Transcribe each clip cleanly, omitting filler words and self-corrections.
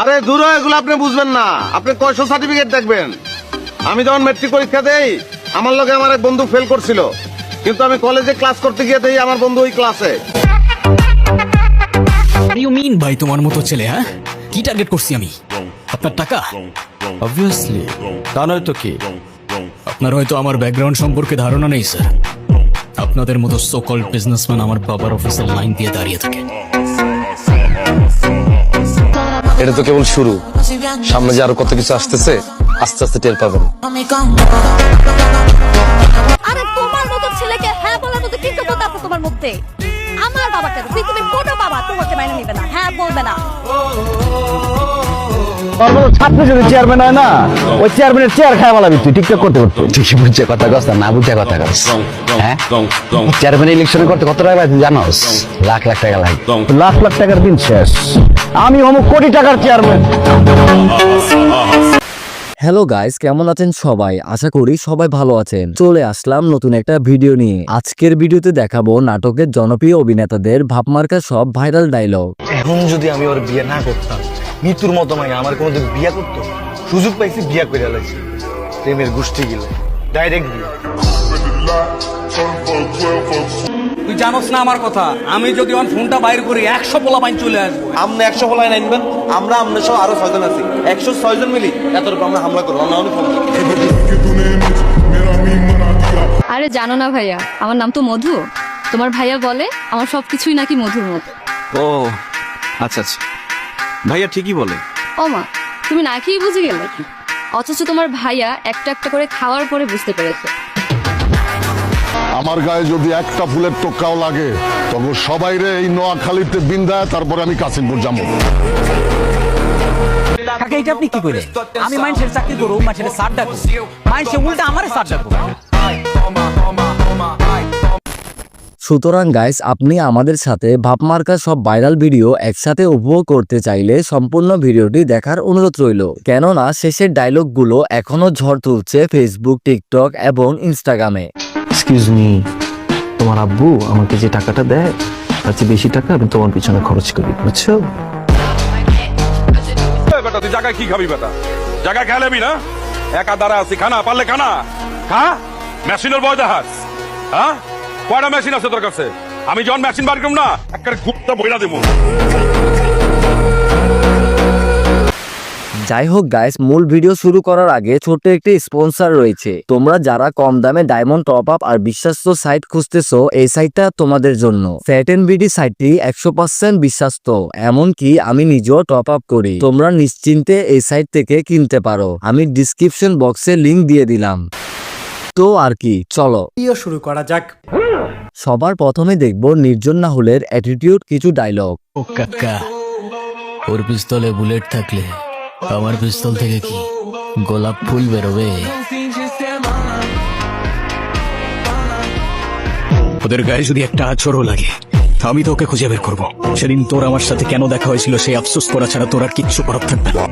আরে দূর এগুলো আপনি বুঝবেন না, আপনি কয়শো সার্টিফিকেট দেখবেন। আমি যখন মেট্রিক পরীক্ষা দেই, আমার লগে আমার এক বন্ধু ফেল করছিল, কিন্তু আমি কলেজে ক্লাস করতে গিয়ে দেই আমার বন্ধু ওই ক্লাসে। ইউ মিন ভাই তোমার মতো ছেলে? হ্যাঁ, কি টার্গেট করছি আমি? আপনার টাকা? অবভিয়াসলি, তা নয় তো কি? আপনার হয়তো আমার ব্যাকগ্রাউন্ড সম্পর্কে ধারণা নেই স্যার। আপনাদের মতো সো কল্ড বিজনেসম্যান আমার বাবার অফিসের লাইন দিয়ে দাঁড়িয়ে থাকে। এটা তো কেবল শুরু, সামনে যে আরো কত কিছু আসতেছে, আস্তে আস্তে টের পাবেন। আরে তোমার মতো ছেলেকে হ্যাঁ বলার মতো কৃতজ্ঞতা আছে তোমার মধ্যে। আমার বাবাকে পৃথিবীর কোনো বাবা তোমাকে মাইনে নিবে না, হ্যাঁ বলবে না। ছাত্র যদি চেয়ারম্যান হয় না, ওই চেয়ারম্যানের চেয়ার খায় বলা তুই টিকটক করতে করতে। ঠিকই বুঝছে কথা কস না বুঝছে কথা কস। হ্যাঁ, চেয়ারম্যান ইলেকশন করতে কত টাকা লাগে জানোস? লাখ লাখ টাকা লাগে। লাখ লাখ টাকার দিন শেষ, আমি অমুক কোটি টাকার চেয়ারম্যান। হ্যালো গাইস, কেমন আছেন সবাই? আশা করি সবাই ভালো আছেন। চলে আসলাম নতুন একটা ভিডিও নিয়ে। আজকের ভিডিওতে দেখাবো নাটকের জনপ্রিয় অভিনেতাদের ভাবমার্কা সব ভাইরাল ডায়লগ। এখন যদি আমি ওর বিয়ে না করতাম, মৃত্যুর মতো মাই আমার কোনোদিন বিয়ে করতো? সুযোগ পাইছি, বিয়ে করে আলাইছি। প্রেমের গোষ্ঠী গেলে ডাইরেক্ট বিয়ে। তুই জানোস না আমার কথা? আমি যদি ওর ফোনটা বাইর করি 100 পোলা বাইন চলে আসবো। আপনি 100 ফলাই আনবেন, আমরা সহ আরো 6 জন আছি, 106 জন মিলি এত রূপ আমরা হামলা করবো। আরে জানো না ভাইয়া, আমার নাম তো মধু। তোমার ভাইয়া বলে আমার সবকিছুই নাকি মধুর মতো। ও আচ্ছা আচ্ছা, ভাইয়া ঠিকই বলে। ও মা, তুমি না খেয়ে বুঝে গেলে, অথচ তোমার ভাইয়া একটা একটা করে খাওয়ার পরে বুঝতে পেরেছে। আমার গায়ে যদি একটা ফুলের টোকাও লাগে, তখন সবাই রে এই নোয়াখালীতে বিন্দায়, তারপরে আমি কাশিমপুর যাবো। কাকা এটা আপনি কি করেন? আমি মানুষের চাকরি করবো, মানুষের সার ডাকবো, মানুষের উল্টা আমারে সার ডাকবো। সুতরাং গাইস, আপনি আমাদের সাথে ভাবমার্কা সব ভাইরাল ভিডিও একসাথে উপভোগ করতে চাইলে সম্পূর্ণ ভিডিওটি দেখার অনুরোধ রইল, কেননা শেষের ডায়লগগুলো এখনো ঝড় তুলছে ফেসবুক, টিকটক এবং ইনস্টাগ্রামে। এক্সকিউজ মি, তোমার আব্বু আমাকে যে টাকাটা দেয় তার চেয়ে বেশি টাকা আমি তোমার পিছনে খরচ করি, বুঝছো? বেটা তুই জায়গায় কি খাবি? বেটা জায়গায় খেলেবি না? একা দ্বারা আছি, খানা পারলে খানা খা। মেশিনের বয় দেখাস? হ্যাঁ, কয়টা মেশিন আছে তোর কাছে? আমি যখন মেশিন বার করব না, একটা গুপ্তা বইলা দেবো। যাই হোক গাইস, মূল ভিডিও শুরু করার আগে ছোট্ট একটি স্পন্সর রয়েছে। তোমরা যারা কম দামে ডায়মন্ড টপ আপ আর বিশ্বস্ত সাইট খুঁজতেছো, এই সাইটটা তোমাদের জন্য। ফ্যাটেনবিডি সাইটটি 100% বিশ্বস্ত, এমনকি আমি নিজেও টপ আপ করি। তোমরা নিশ্চিন্তে এই সাইট থেকে কিনতে পারো, আমি ডিসক্রিপশন বক্সে লিংক দিয়ে দিলাম। তো আর কি, চলো শুরু করা যাক। সবার প্রথমে দেখবো নির্জন নাহুলের অ্যাটিটিউড কিছু ডায়লগ। ও কাকা, ওর পিস্তলে বুলেট থাকলে আমার পিস্তল থেকে কি গোলাপ ফুল বেরোবে? ওদের গায়ে যদি একটা আছরও লাগে, আমি তো ওকে খুঁজে বের করবো। সেদিন তোর আমার সাথে কেন দেখা হয়েছিল সেই আফসোস করা ছাড়া তোর আর কিচ্ছু করার থাকবে না।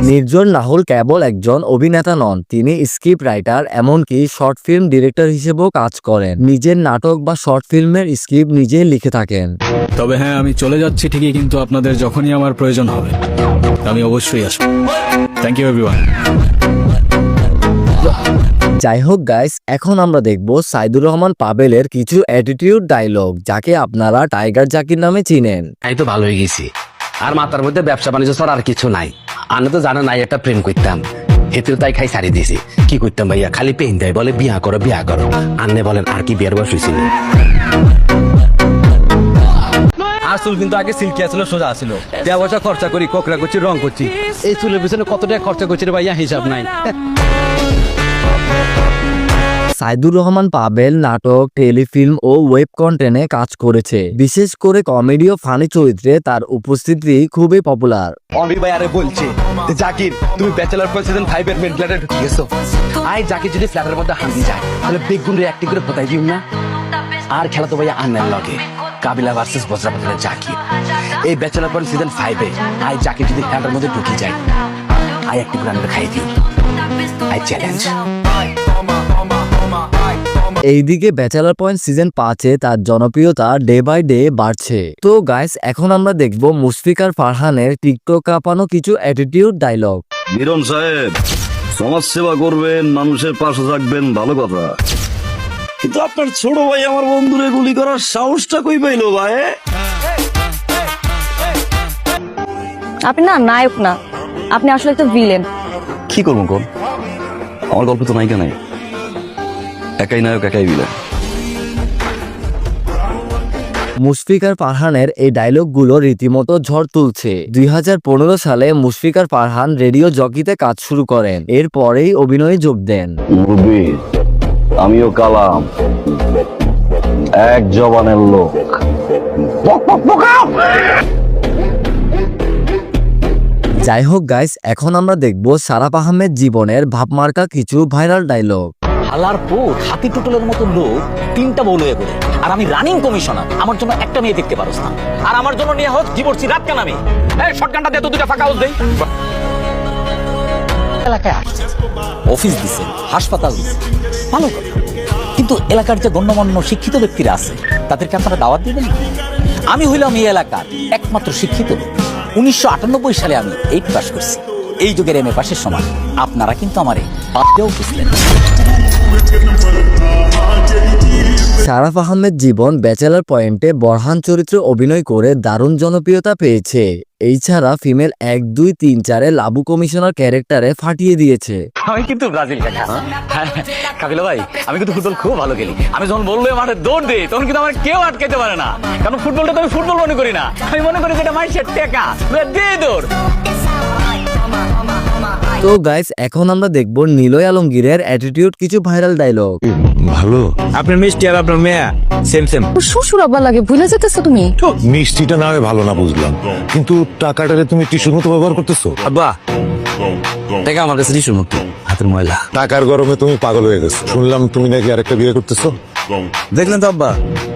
নির্জন নাহুল কেবল একজন অভিনেতা নন, তিনি স্ক্রিপ্ট রাইটার, এমনকি শর্ট ফিল্ম ডিরেক্টর হিসেবেও কাজ করেন। নিজের নাটক বা শর্ট ফিল্মের স্ক্রিপ্ট নিজেই লিখে থাকেন। তবে হ্যাঁ, আমি চলে যাচ্ছি ঠিকই, কিন্তু আপনাদের যখনই আমার প্রয়োজন হবে আমি অবশ্যই আসবো। Thank you everyone. যাই হোক গাইস, এখন আমরা দেখব সাইদুর রহমান পাবেলের কিছু অ্যাটিটিউড ডায়লগ, যাকে আপনারা টাইগার জাকির নামে চিনেন। এই তো ভালো হয়ে গেছি, আর মাথার মধ্যে ব্যবসা বাণিজ্য ছাড়া আর কিছু নাই। আমি তো জানা নাই একটা প্রেম করতাম, হেতেও তাই খাই ছাড়ি দিয়েছি। কি করতাম ভাইয়া, খালি পেন দেয়, বলে বিয়া করো বিয়া করো। আন্নে বলেন আর কি বিয়ার বয়স হয়েছিল? আসল কিন্তু আগে সিল্কি আসলো, সোজা আসছিল। দেয়া পয়সা খরচা করি, কোকরা করছি, রং করছি। এই চুলের পিছনে কত টাকা খরচা করছি রে ভাইয়া, হিসাব নাই। সাইদুর রহমান পাবেল নাটক, টেলিফিল্ম ও ওয়েব কন্টেন্টে কাজ করেছে। বিশেষ করে কমেডি ও ফানি চরিত্রে তার উপস্থিতি খুবই পপুলার। অনরি ভাই আরে বলছে, জাকির তুমি ব্যাচেলর ফর সিজন 5 এর মেন ফ্ল্যাটে ঢুকে গেছো। আই জাকির যদি ফ্ল্যাটের মধ্যে হান্দি যায়, তাহলে বেগুন রে একটি করে পোতাই দিও না। আর খেলা তো ভাইয়া আন্নার লগে কাবিলা ভার্সেস বজরাপাতের জাকির। এই bachelor for season 5 A I Zakir যদি ফ্ল্যাটের মধ্যে ঢুকে যায়, আই একটি করে আন্নার খাই দিই। I challenge. এইদিকে ব্যাচেলার পয়েন্ট সিজন 5-এ তার জনপ্রিয়তা ডে বাই ডে বাড়ছে। তো গাইস, এখন আমরা দেখব মুশফিকার ফারহানের টিকটক কাঁপানো কিছু অ্যাটিটিউড ডায়লগ। মিরন সাহেব, সমাজ সেবা করবেন, মানুষের পাশে থাকবেন, ভালো কথা, কিন্তু আপনার ছোট ভাই আমার বন্ধুরে গুলি করার সাহসটা কই পাইলো ভাই? আপনি না নায়ক না, আপনি আসলে একটা ভিলেন। কি করবো কোন, আমার গল্প তো নায়িকা নাই, একাই নায়ক একাই বিলেন। মুশফিকার ফারহানের এই ডায়লগগুলো রীতিমতো ঝড় তুলছে। 2015 সালে মুশফিকার ফারহান রেডিও জকিতে কাজ শুরু করেন, এরপরেই অভিনয়ে যোগ দেন। মুরব্বি, আমিও কালাম, এক জবানের লোক। যাই হোক গাইস, এখন আমরা দেখব সারাফ আহমেদ জীবনের ভাবমার্কা কিছু ভাইরাল ডায়লগ। হালার পোট হাতি টুটলের মতো লোক 3টা বউ লয়ে করে, আর আমি রানিং কমিশনার, আমার জন্য একটা মেয়ে দেখতে পারোস না, আর আমার জন্য নিয়ে হোক জীবরছি রাত কেন আমি এই শটগানটা দিয়ে তো 2টা ফাঁকা হাউস দেই। এলাকায় আসছে, অফিস দিছে, হাসপাতাল দিছে, ভালো কথা, কিন্তু এলাকার যে গণ্যমান্য শিক্ষিত ব্যক্তিরা আছে তাদেরকে আপনারা দাওয়াত দিবেন? আমি হইলাম এই এলাকার একমাত্র শিক্ষিত লোক। 1998 সালে আমি 8 পাস করছি, এই যুগের MA পাশের সমান। আপনারা কিন্তু আমারে বাদ দিয়েও বুঝলেন। সারাফ আহমেদ জীবন ব্যাচেলার পয়েন্টে বরহান চরিত্রে অভিনয় করে দারুণ জনপ্রিয়তা পেয়েছে। এই ছাড়া ফিমেল 1, 2, 3, 4-এ লাবু কমিশনার ক্যারেক্টারে ফাটিয়ে দিয়েছে। আমি কিন্তু ব্রাজিল কাকা, কাবিলা ভাই, আমি কিন্তু ফুটবল খুব ভালো খেলি। আমি যখন বললো মাঠে দৌড় দিই তখন কিন্তু আমার কেউ আটকাতে পারে না, কারণ ফুটবলটা তো আমি ফুটবল মনে করি না, আমি মনে করি যেটা মানুষের টেকা দে দৌড়। তো গাইস, এখন আমরা দেখব নিলয় আলমগীরের অ্যাটিটিউড কিছু ভাইরাল ডায়লগ। ভালো, আপনার মিষ্টি আর আপনার মেয়া সেম সেম। শ্বশুর আব্বা লাগে, ভুলে যেতেছো তুমি। মিষ্টিটা না হয় ভালো না বুঝলাম, কিন্তু টাকাটারে তুমি টিস্যুর মতো ব্যবহার করতেছো। আব্বা টাকা আমার কাছে টিস্যুর মতো, হাতের ময়লা। টাকার গরমে তুমি পাগল হয়ে গেছো, শুনলাম তুমি নাকি আরেকটা বিয়ে করতেছো। দেখলেন তো আব্বা,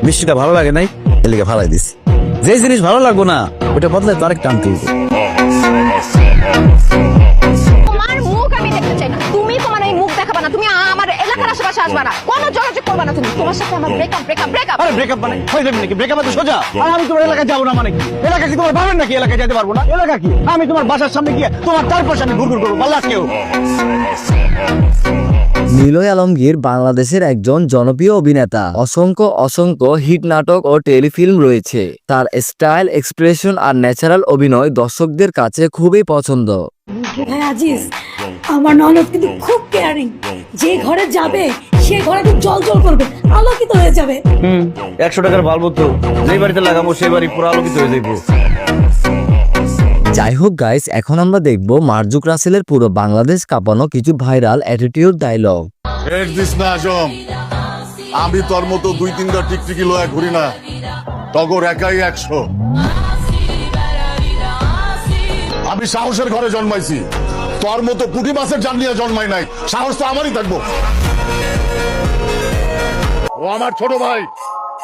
মিষ্টিটা ভালো লাগে নাই, এর লিগে ফালাই দিছি। যে জিনিস ভালো লাগবো না ওটা বদলে তো আরেকটা আনতে হইব। তোমার মুখ আমি দেখতে চাই না, তুমি তোমার এই মুখ দেখাবা না, তুমি আমার এলাকার আশেপাশে আসবা না, কোনো যোগাযোগ করবা না তুমি। তোমার সাথে আমার ব্রেকআপ। আরে ব্রেকআপ মানে হয়ে যাবে নাকি? ব্রেকআপ তো সোজা। আর আমি তোমার এলাকায় যাবো না মানে কি? এলাকা কি তোমার ভাবেন নাকি এলাকায় যেতে পারবো না? এলাকা কি আমি তোমার বাসার সামনে গিয়ে তোমার চারপাশে আমি ঘুরঘুর করবো, পাল্লা কেউ। নিলয় আলমগীর বাংলাদেশের একজন জনপ্রিয় অভিনেতা। অসংখ্য হিট নাটক ও টেলিফিল্ম রয়েছে। তার স্টাইল, এক্সপ্রেশন আর ন্যাচারাল অভিনয় দর্শকদের কাছে খুবই পছন্দ। আজিজ, আমার ননদ কিন্তু খুব কেয়ারিং, যে ঘরে যাবে সে ঘরে খুব জল করবে, আলোকিত হয়ে যাবে। 100 টাকার বাল্ব তো যেই বাড়িতে লাগাবো সেই বাড়ি পুরো আলোকিত হয়ে যাইবো। যাই হোক গাইস, এখন আমরা দেখব মার্জুক রাসেলের পুরো বাংলাদেশ কাঁপানো কিছু ভাইরাল অ্যাটিটিউড ডায়লগ। আমি তোর মতো 2-3টা টিকটিকি লয়া ঘুরি না, টগর একাই 100। আমি সাহসের ঘরে জন্মাইছি, তোর মতো পুঁটি মাছের জান নিয়ে জন্মাই নাই। সাহস তো আমারই থাকবো। ও আমার ছোট ভাই,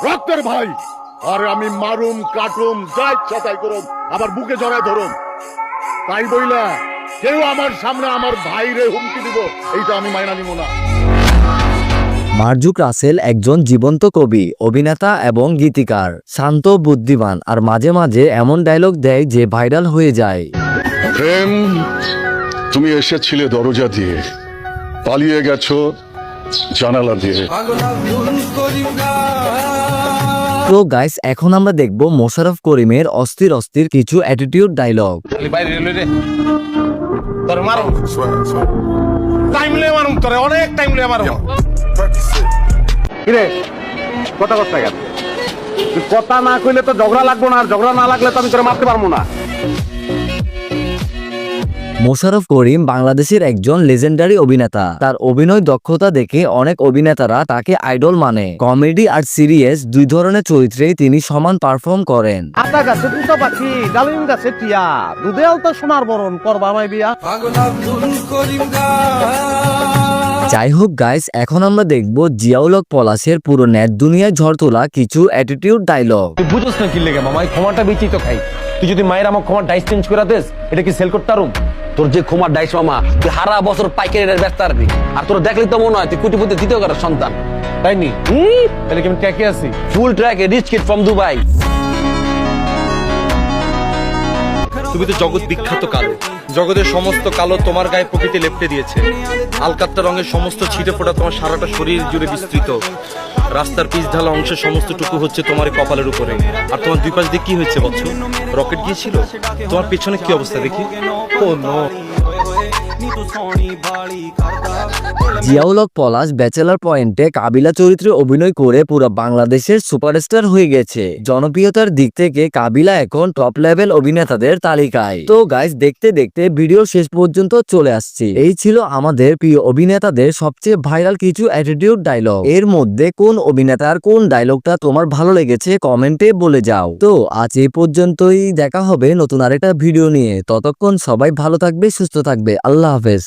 রক্তের ভাই, আর আমি মারুম, কাটুম, যাই ছটাই করুম, আবার বুকে জড়ায় ধরুম। তাই বইলা কেউ আমার সামনে আমার ভাইরে হুমকি দিব, এইটা আমি মাইনা নিব না। মার্জুক রাসেল একজন জীবন্ত কবি, অভিনেতা এবং গীতিকার। শান্ত, বুদ্ধিমান আর মাঝে মাঝে এমন ডায়লগ দেয় যে ভাইরাল হয়ে যায়। প্রেম, তুমি এসেছিলে দরজা দিয়ে, পালিয়ে গেছো জানালা দিয়ে। তো গাইস, এখন আমরা দেখব মোশাররফ করিমের অস্থির কিছু অ্যাটিটিউড ডায়লগ। তোর মারো, টাইম লে মারুম, তোরে অনেক টাইম লে মারুম। কিরে কথা কথা গেল, তুই কথা না কইলে তো ঝগড়া লাগবো না, আর ঝগড়া না লাগলে তো আমি তোরে মারতে পারবো না। মোশাররফ করিম বাংলাদেশের একজন লেজেন্ডারি অভিনেতা। তার অভিনয় দক্ষতা দেখে অনেক অভিনেতারা তাকে আইডল মানে। কমেডি আর সিরিয়াস দুই ধরনের চরিত্রেই তিনি সমান পারফর্ম করেন। আতা গাছে দুটো পাখি, ডালিম গাছে টিয়া, দুধেও তো সোনার বরণ, করবা আমায় বিয়া। যাই হোক গাইস, এখন আমরা দেখব জিয়াউল হক পলাশের পুরো নেট দুনিয়ায় ঝড় তোলা কিছু অ্যাটিটিউড ডায়লগ। তুই বুঝোস না কি লেগে মামা, এই ক্ষমাটা বেঁচেই তো খাই। তুই যদি মায়ের আমার ক্ষমার ডাইস চেঞ্জ করে দিস, এটা কি সেল করতে পারুম? তোর যে ক্ষমার ডাইস মামা, তুই হারা বছর পাইকারি ব্যস্ত পারবি, আর তোর দেখলি তো মনে হয় তুই কোটিপতি দ্বিতীয় কারোর সন্তান। তাই নি তাহলে কি আমি ট্র্যাকে আছি? Full track rich kid from Dubai. তুমি তো জগৎ বিখ্যাত কালো, জগতের সমস্ত কালো তোমার গায়ে প্রকৃতি লেপটে দিয়েছে। আলকাত্তা রঙের সমস্ত ছিটে ফোটা তোমার সারাটা শরীর জুড়ে বিস্তৃত। রাস্তার পিচ ঢালা অংশের সমস্তটুকু হচ্ছে তোমার এই কপালের উপরে। আর তোমার দুই পাশ দিয়ে কি হয়েছে বলছো? রকেট গিয়েছিল? তোমার পেছনে কি অবস্থা দেখি? ও নো। জিয়াউল হক পলাশ ব্যাচেলার পয়েন্টে কাবিলা চরিত্রে অভিনয় করে পুরো বাংলাদেশের সুপারস্টার হয়ে গেছে। জনপ্রিয়তার দিক থেকে কাবিলা এখন টপ লেভেল অভিনেতাদের তালিকায়। তো গাইস, দেখতে দেখতে ভিডিও শেষ পর্যন্ত চলে আসছে। এই ছিল আমাদের প্রিয় অভিনেতাদের সবচেয়ে ভাইরাল কিছু অ্যাটিটিউড ডায়লগ। এর মধ্যে কোন অভিনেতার কোন ডায়লগটা তোমার ভালো লেগেছে কমেন্টে বলে যাও। তো আজ এই পর্যন্তই, দেখা হবে নতুন আরেকটা ভিডিও নিয়ে। ততক্ষণ সবাই ভালো থাকবে, সুস্থ থাকবে। আল্লাহ হাফেজ।